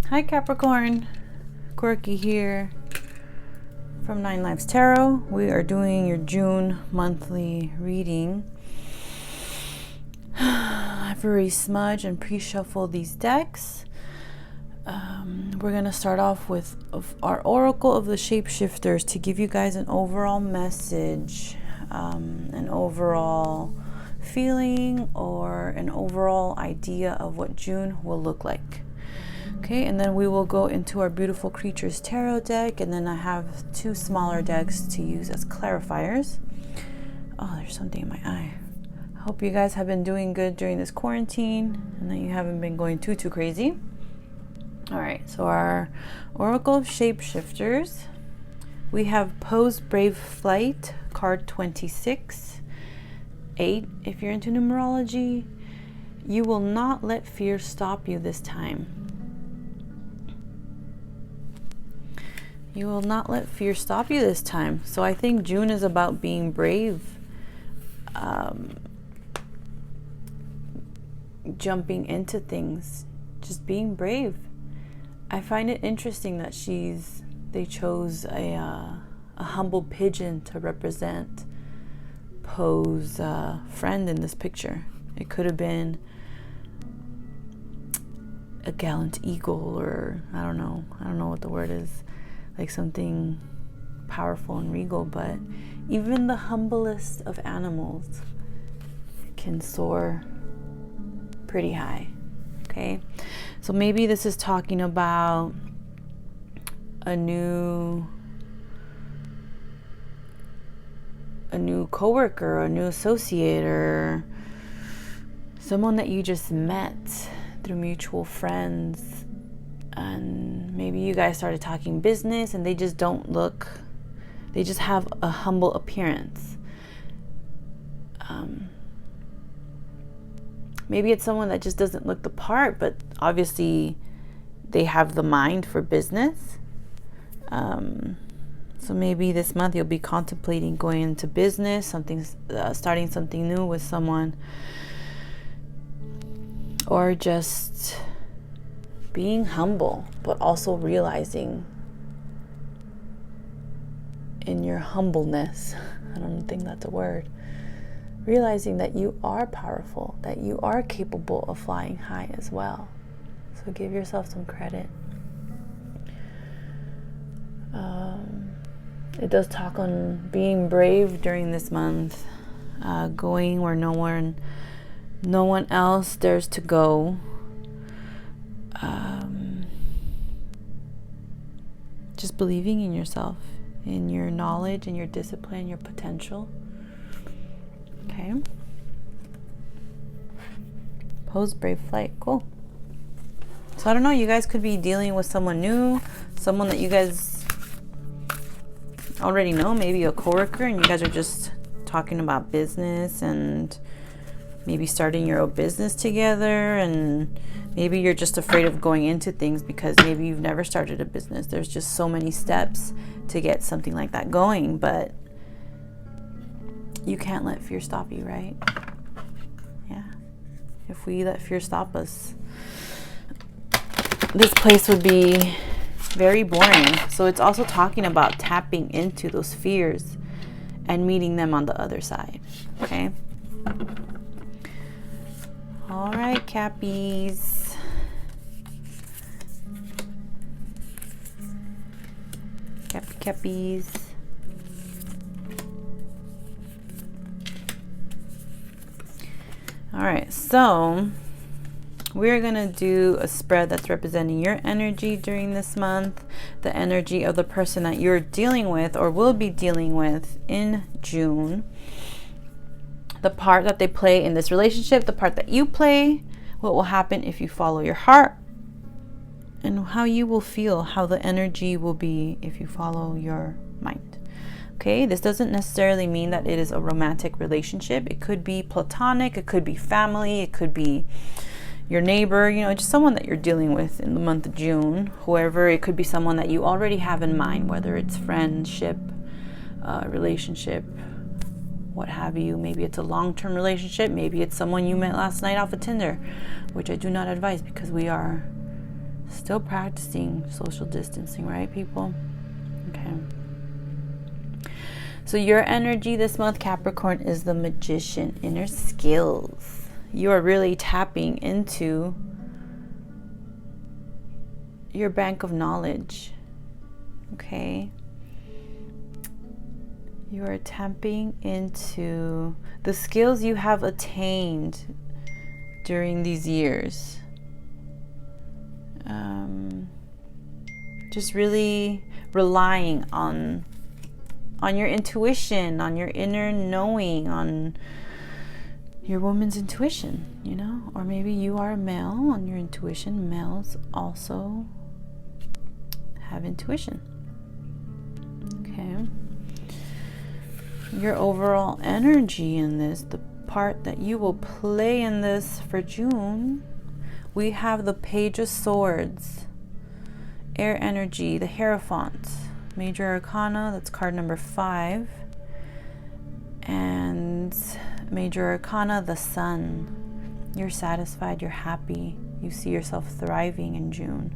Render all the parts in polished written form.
Hi Capricorn, Quirky here from 9 Lives Tarot. We are doing your June monthly reading. I've already smudged and pre-shuffled these decks. We're going to start off with our Oracle of the Shapeshifters to give you guys an overall message, an overall feeling, or an overall idea of what June will look like. Okay, and then we will go into our Beautiful Creatures Tarot deck, and then I have 2 smaller decks to use as clarifiers. Oh, there's something in my eye. I hope you guys have been doing good during this quarantine and that you haven't been going too crazy. All right, so our Oracle of Shapeshifters, we have Pose Brave Flight, card 26. 8, if you're into numerology. You will not let fear stop you this time. You will not let fear stop you this time. So I think June is about being brave. Jumping into things. Just being brave. I find it interesting that they chose a humble pigeon to represent Poe's friend in this picture. It could have been a gallant eagle, or I don't know what the word is, like something powerful and regal. But even the humblest of animals can soar pretty high. Okay, so maybe this is talking about a new coworker, a new associate, or someone that you just met through mutual friends, and maybe you guys started talking business and they just have a humble appearance. Maybe it's someone that just doesn't look the part, but obviously they have the mind for business. So maybe this month you'll be contemplating going into business, starting something new with someone, or just being humble, but also realizing in your humbleness, I don't think that's a word, realizing that you are powerful, that you are capable of flying high as well. So give yourself some credit. It does talk on being brave during this month, going where no one else dares to go. Just believing in yourself, in your knowledge, in your discipline, your potential. Okay. Pose Brave Flight. Cool. So I don't know, you guys could be dealing with someone new, someone that you guys already know, maybe a coworker, and you guys are just talking about business and maybe starting your own business together, and maybe you're just afraid of going into things because maybe you've never started a business. There's just so many steps to get something like that going, but you can't let fear stop you, right? Yeah. If we let fear stop us, this place would be very boring. So it's also talking about tapping into those fears and meeting them on the other side. Okay. All right, Cappies. Cappies. All right, so we're going to do a spread that's representing your energy during this month, the energy of the person that you're dealing with or will be dealing with in June, the part that they play in this relationship, the part that you play, what will happen if you follow your heart, and how you will feel, how the energy will be if you follow your mind. Okay, this doesn't necessarily mean that it is a romantic relationship. It could be platonic, it could be family, it could be your neighbor, just someone that you're dealing with in the month of June. Whoever, it could be someone that you already have in mind, whether it's friendship, relationship, what have you. Maybe it's a long-term relationship. Maybe it's someone you met last night off of Tinder, which I do not advise because we are Still practicing social distancing, right, people? Okay. So your energy this month, Capricorn, is the Magician, inner skills. You are really tapping into your bank of knowledge. Okay. You are tapping into the skills you have attained during these years. Just really relying on your intuition, on your inner knowing, on your woman's intuition, you know? Or maybe you are a male on your intuition. Males also have intuition. Okay. Your overall energy in this, the part that you will play in this for June, we have the Page of Swords, air energy, the Hierophant, Major Arcana, that's card number 5, and Major Arcana, the Sun. You're satisfied, you're happy, you see yourself thriving in June.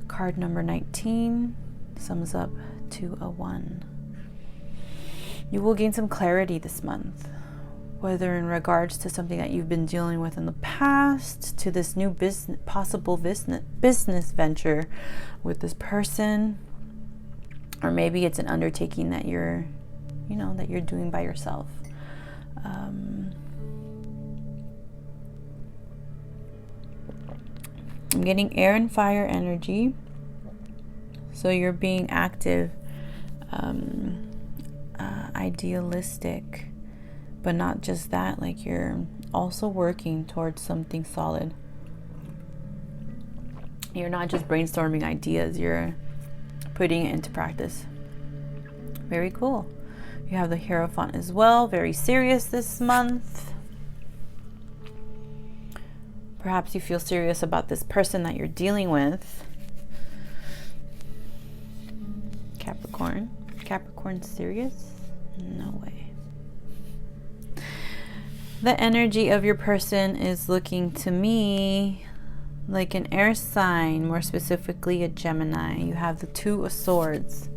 Card number 19 sums up to a 1. You will gain some clarity this month, whether in regards to something that you've been dealing with in the past, to this new possible business venture with this person, or maybe it's an undertaking that you're doing by yourself. I'm getting air and fire energy, so you're being active, idealistic. But not just that, like you're also working towards something solid. You're not just brainstorming ideas, you're putting it into practice. Very cool. You have the Hierophant as well, very serious this month. Perhaps you feel serious about this person that you're dealing with. Capricorn. Capricorn serious? No way. The energy of your person is looking to me like an air sign, more specifically a Gemini. You have the Two of Swords,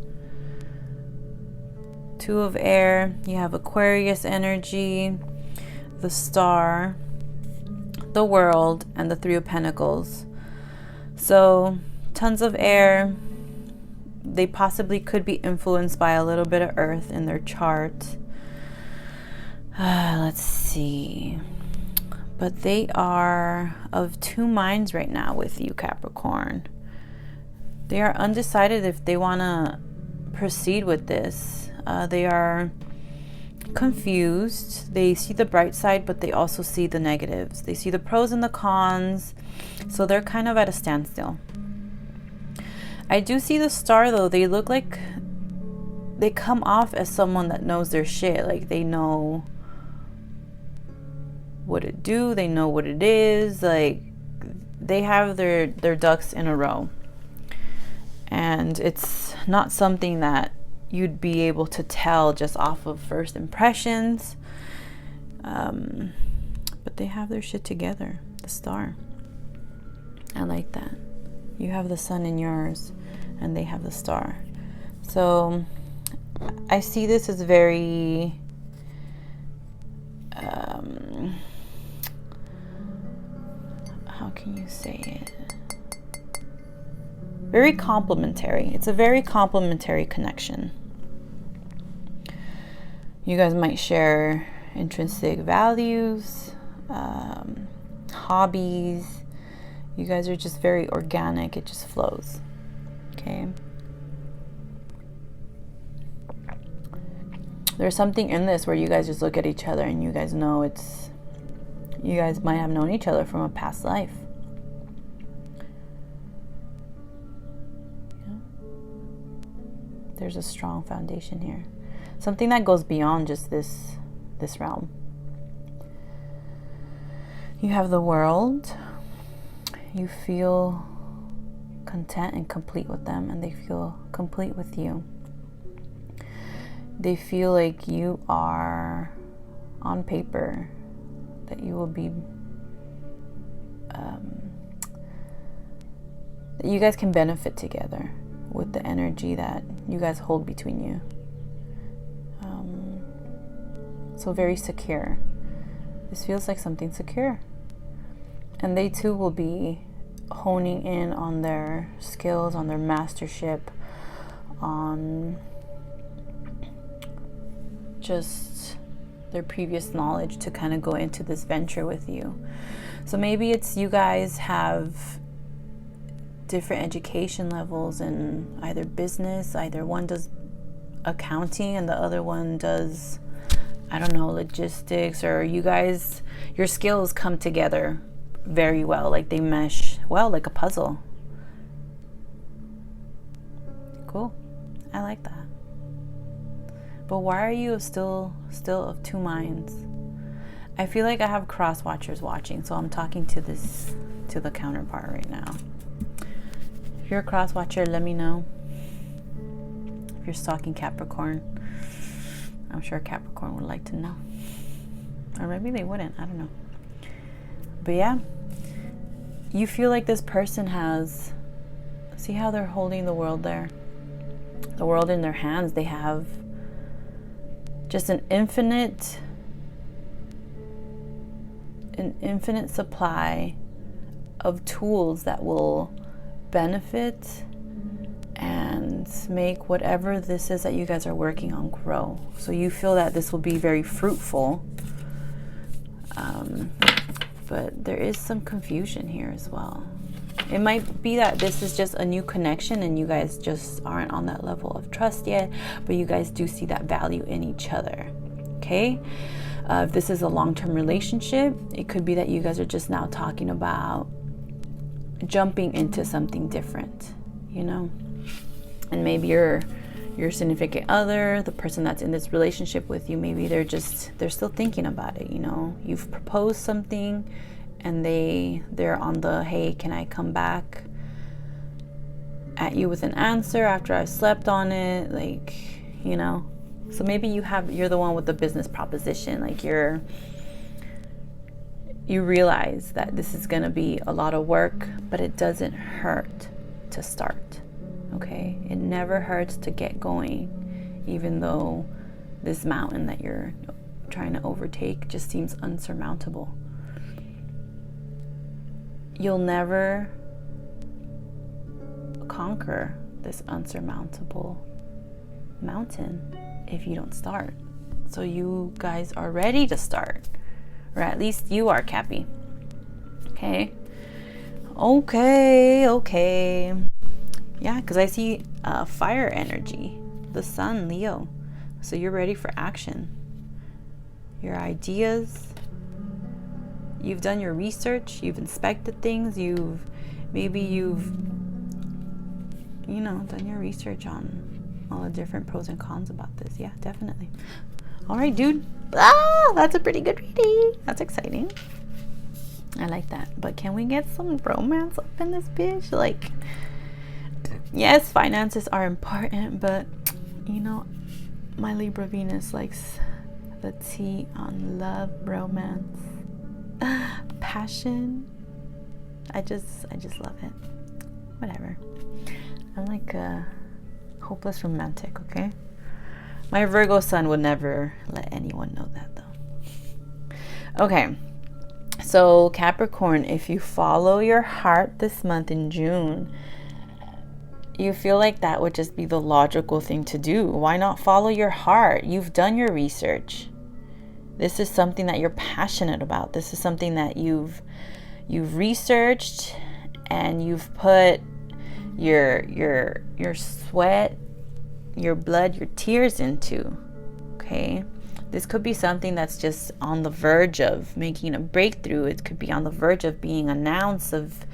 2 of air. You have Aquarius energy, the Star, the World, and the 3 of Pentacles. So tons of air. They possibly could be influenced by a little bit of earth in their chart. Let's see. But they are of 2 minds right now with you, Capricorn. They are undecided if they want to proceed with this. They are confused. They see the bright side, but they also see the negatives. They see the pros and the cons. So they're kind of at a standstill. I do see the Star, though. They look like they come off as someone that knows their shit. Like they know what it do, they know what it is, like they have their ducks in a row, and it's not something that you'd be able to tell just off of first impressions, but they have their shit together. The Star, I like that. You have the Sun in yours and they have the Star. So I see this as very how can you say it? Very complementary. It's a very complementary connection. You guys might share intrinsic values, hobbies. You guys are just very organic. It just flows. Okay. There's something in this where you guys just look at each other and you guys know you guys might have known each other from a past life. Yeah. There's a strong foundation here. Something that goes beyond just this realm. You have the World. You feel content and complete with them, and they feel complete with you. They feel like you are on paper, that you will be that you guys can benefit together with the energy that you guys hold between you. So very secure. This feels like something secure. And they too will be honing in on their skills, on their mastership, on just their previous knowledge to kind of go into this venture with you. So maybe it's you guys have different education levels in either business, either one does accounting and the other one does, I don't know, logistics, or you guys, your skills come together very well, like they mesh well, like a puzzle. Cool. I like that. But why are you still of two minds? I feel like I have cross watchers watching, so I'm talking to the counterpart right now. If you're a cross watcher, let me know. If you're stalking Capricorn, I'm sure Capricorn would like to know. Or maybe they wouldn't, I don't know. But yeah, you feel like this person has, see how they're holding the world there? The world in their hands. They have just an infinite supply of tools that will benefit and make whatever this is that you guys are working on grow. So you feel that this will be very fruitful. But there is some confusion here as well. It might be that this is just a new connection and you guys just aren't on that level of trust yet, but you guys do see that value in each other. Okay? If this is a long-term relationship, it could be that you guys are just now talking about jumping into something different, you know? And maybe your significant other, the person that's in this relationship with you, maybe they're still thinking about it, you know? You've proposed something and they're on the, hey, can I come back at you with an answer after I've slept on it, like, you know? So maybe you're the one with the business proposition, like you realize that this is going to be a lot of work, but it doesn't hurt to start. Okay? It never hurts to get going, even though this mountain that you're trying to overtake just seems unsurmountable. You'll never conquer this unsurmountable mountain if you don't start. So you guys are ready to start, or at least you are, Cappy. Okay. Yeah, because I see fire energy, the sun, Leo. So you're ready for action. Your ideas, you've done your research, you've inspected things, you've done your research on all the different pros and cons about this. Yeah, definitely. All right, dude. That's a pretty good reading. That's exciting. I like that. But can we get some romance up in this bitch? Like, yes, finances are important, but you know, my Libra Venus likes the tea on love, romance, passion. I just love it. Whatever. I'm like a hopeless romantic, okay? My Virgo sun would never let anyone know that, though. Okay. So Capricorn, if you follow your heart this month in June, you feel like that would just be the logical thing to do. Why not follow your heart? You've done your research. This is something that you're passionate about. This is something that you've researched and you've put your sweat, your blood, your tears into. Okay? This could be something that's just on the verge of making a breakthrough. It could be on the verge of being announced, of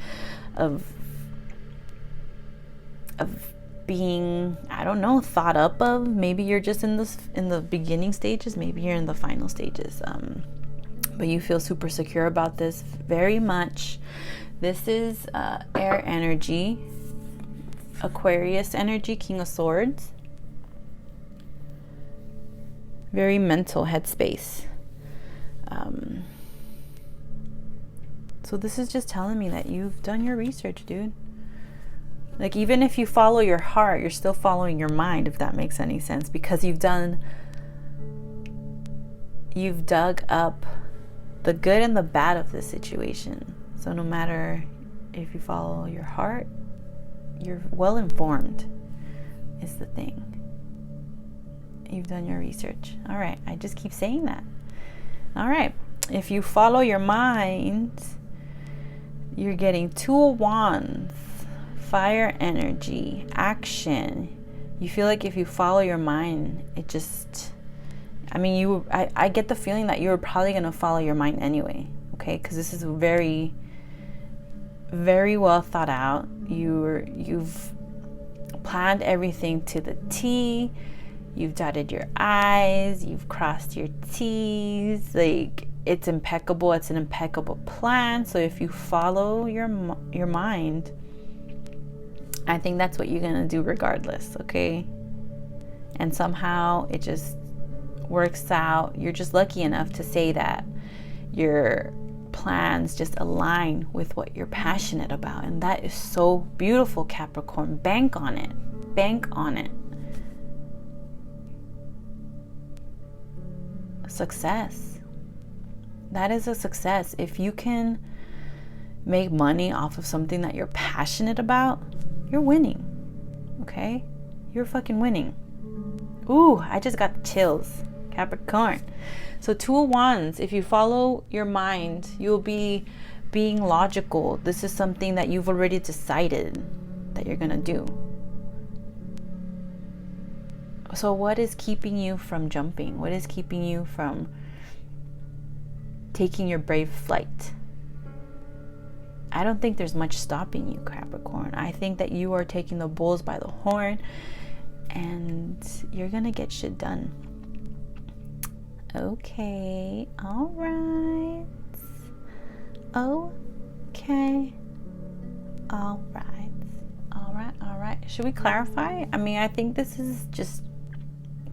being, I don't know, thought up of. Maybe you're just in the beginning stages. Maybe you're in the final stages. But you feel super secure about this very much. This is air energy, Aquarius energy, King of Swords. Very mental headspace. So this is just telling me that you've done your research, dude. Like, even if you follow your heart, you're still following your mind, if that makes any sense, because you've dug up the good and the bad of this situation. So no matter if you follow your heart, you're well informed is the thing. You've done your research. All right, I just keep saying that. All right, if you follow your mind, you're getting 2 of Wands, fire energy, action. You feel like if you follow your mind, it just, I mean, I get the feeling that you're probably going to follow your mind anyway, okay? Because this is very, very well thought out. You've planned everything to the T. You've dotted your I's. You've crossed your T's. Like, it's impeccable. It's an impeccable plan. So if you follow your mind, I think that's what you're going to do regardless, okay? And somehow it just works out. You're just lucky enough to say that your plans just align with what you're passionate about. And that is so beautiful, Capricorn. Bank on it. Bank on it. Success. That is a success. If you can make money off of something that you're passionate about, you're winning. Okay? You're fucking winning. Ooh, I just got chills. Capricorn. So 2 of Wands, if you follow your mind, you'll be being logical. This is something that you've already decided that you're gonna do. So what is keeping you from jumping? What is keeping you from taking your brave flight? I don't think there's much stopping you, Capricorn. I think that you are taking the bulls by the horn and you're gonna get shit done. Okay, all right. Okay, all right. All right. Should we clarify? I mean, I think this is just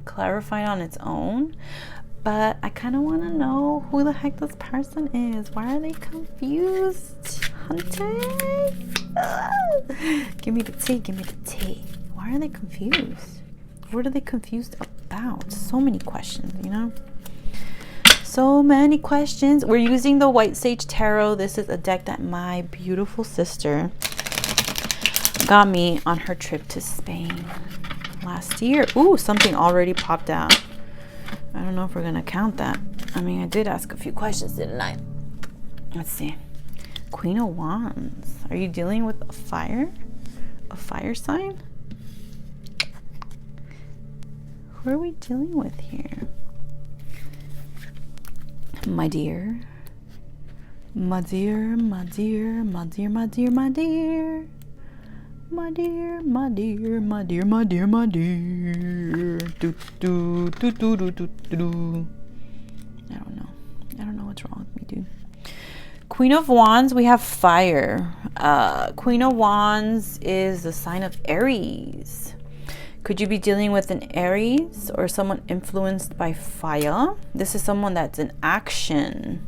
clarified on its own, but I kind of want to know who the heck this person is. Why are they confused, Hunter? Give me the tea. Give me the tea. Why are they confused? What are they confused about? So many questions, you know? So many questions. We're using the White Sage Tarot. This is a deck that my beautiful sister got me on her trip to Spain last year. Ooh, something already popped out. I don't know if we're gonna count that. I mean, I did ask a few questions, didn't I? Let's see. Queen of Wands. Are you dealing with a fire? A fire sign? Who are we dealing with here? My dear. My dear, my dear, my dear, my dear, my dear. My dear, my dear, my dear, my dear, my dear. Do, do, do, do, do, do, do. I don't know. I don't know what's wrong with me, dude. Queen of Wands, we have fire. Queen of Wands is the sign of Aries. Could you be dealing with an Aries or someone influenced by fire? This is someone that's in action.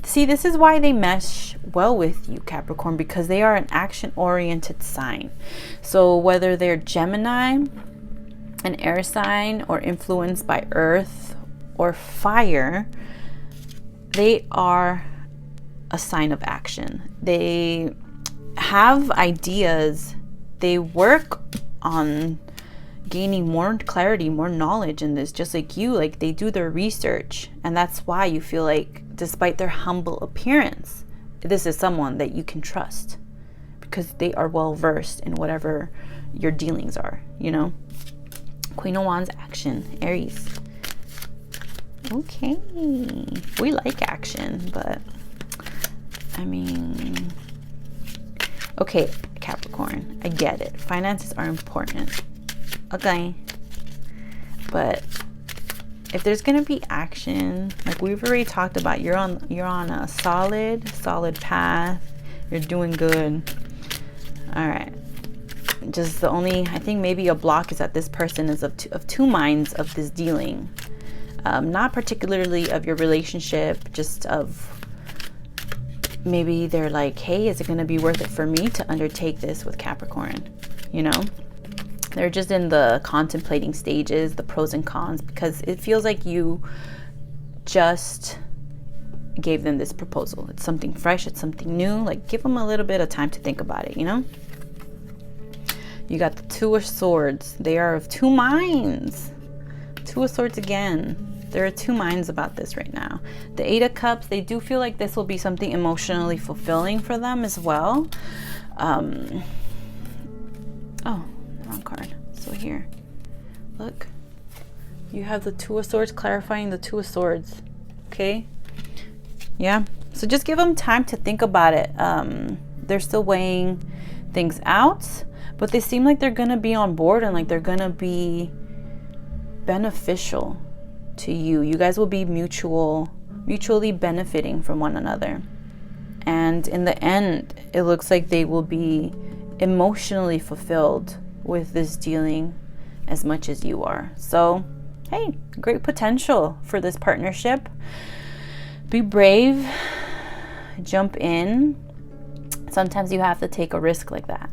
See, this is why they mesh well with you, Capricorn, because they are an action-oriented sign. So whether they're Gemini, an air sign, or influenced by earth or fire, they are a sign of action. They have ideas. They work on gaining more clarity, more knowledge in this, just like you. Like, they do their research, and that's why you feel like, despite their humble appearance, this is someone that you can trust because they are well versed in whatever your dealings are, you know. Queen of Wands, action, Aries. Okay, we like action, but I mean, okay, Capricorn, I get it. Finances are important. Okay, but if there's gonna be action, like we've already talked about, you're on a solid path. You're doing good. All right. Just the only, I think maybe a block is that this person is of two minds of this dealing. Not particularly of your relationship, just of maybe they're like, hey, is it going to be worth it for me to undertake this with Capricorn? You know, they're just in the contemplating stages, the pros and cons, because it feels like you just gave them this proposal. It's something fresh, it's something new. Like, give them a little bit of time to think about it, you know? You got the Two of Swords. They are of two minds. Two of Swords again. There are two minds about this right now. The Eight of Cups, they do feel like this will be something emotionally fulfilling for them as well. Oh, wrong card. So here, look. You have the Two of Swords clarifying the Two of Swords. Okay? Yeah. So just give them time to think about it. They're still weighing things out, but they seem like they're going to be on board and like they're going to be beneficial to you. You guys will be mutually benefiting from one another. And in the end, it looks like they will be emotionally fulfilled with this dealing as much as you are. So, hey, great potential for this partnership. Be brave, jump in. Sometimes you have to take a risk like that,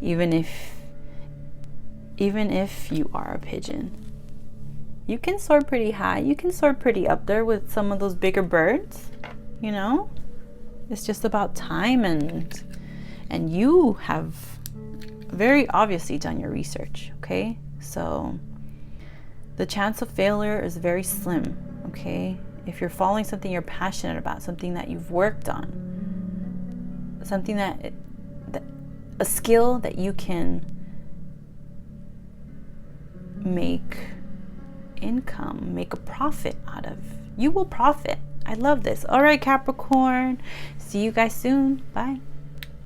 even if you are a pigeon. You can soar pretty high. You can soar pretty up there with some of those bigger birds, you know? It's just about time, and you have very obviously done your research, okay? So the chance of failure is very slim, okay? If you're following something you're passionate about, something that you've worked on, something that a skill that you can make income, make a profit out of, you will profit. I love this. All right, Capricorn. See you guys soon. Bye.